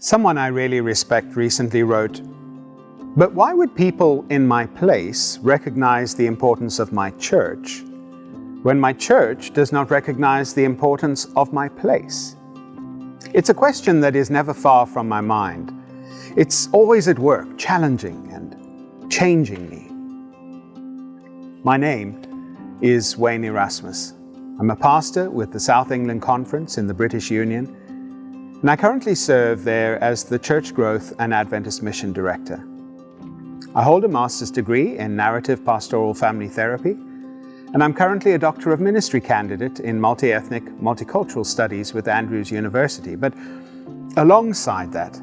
Someone I really respect recently wrote, "But why would people in my place recognize the importance of my church when my church does not recognize the importance of my place?" It's a question that is never far from my mind. It's always at work, challenging and changing me. My name is Wayne Erasmus. I'm a pastor with the South England Conference in the British Union, and I currently serve there as the Church Growth and Adventist Mission Director. I hold a master's degree in narrative pastoral family therapy, and I'm currently a Doctor of Ministry candidate in multi-ethnic, multicultural studies with Andrews University. But alongside that,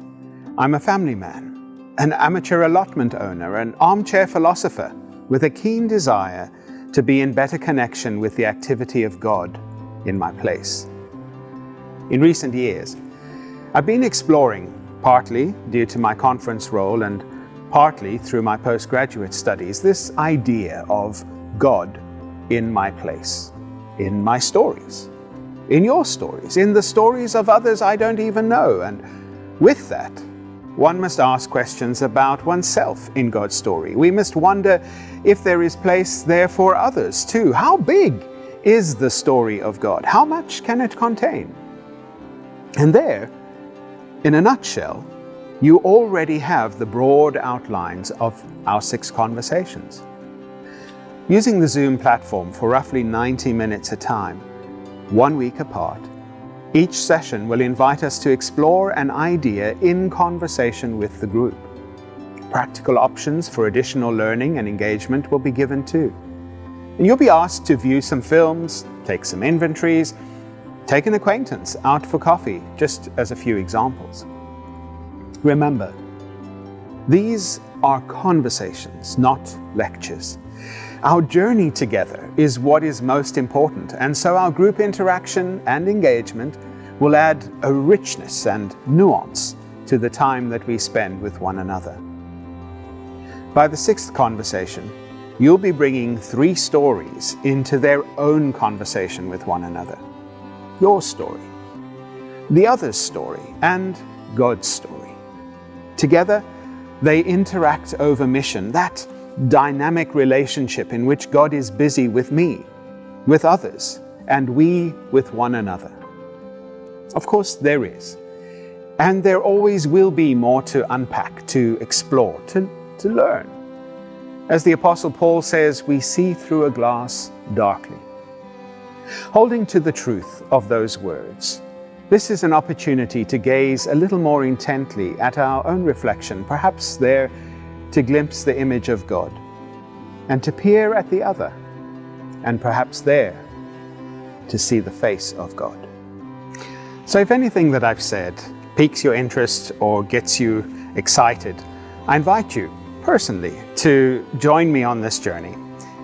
I'm a family man, an amateur allotment owner, an armchair philosopher with a keen desire to be in better connection with the activity of God in my place. In recent years, I've been exploring, partly due to my conference role and partly through my postgraduate studies, this idea of God in my place, in my stories, in your stories, in the stories of others I don't even know. And with that, one must ask questions about oneself in God's story. We must wonder if there is place there for others too. How big is the story of God? How much can it contain? And there, in a nutshell, you already have the broad outlines of our 6 conversations. Using the Zoom platform for roughly 90 minutes a time, 1 week apart, each session will invite us to explore an idea in conversation with the group. Practical options for additional learning and engagement will be given too. And you'll be asked to view some films, take some inventories, take an acquaintance out for coffee, just as a few examples. Remember, these are conversations, not lectures. Our journey together is what is most important, and so our group interaction and engagement will add a richness and nuance to the time that we spend with one another. By the 6th conversation, you'll be bringing 3 stories into their own conversation with one another. Your story, the other's story, and God's story. Together, they interact over mission, that dynamic relationship in which God is busy with me, with others, and we with one another. Of course, there is, and there always will be more to unpack, to explore, to learn. As the Apostle Paul says, we see through a glass darkly. Holding to the truth of those words, this is an opportunity to gaze a little more intently at our own reflection, perhaps there to glimpse the image of God, and to peer at the other, and perhaps there to see the face of God. So if anything that I've said piques your interest or gets you excited, I invite you personally to join me on this journey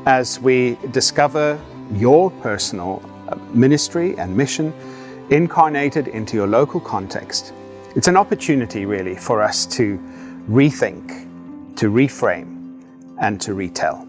as we discover your personal ministry and mission incarnated into your local context. It's an opportunity really for us to rethink, to reframe, and to retell.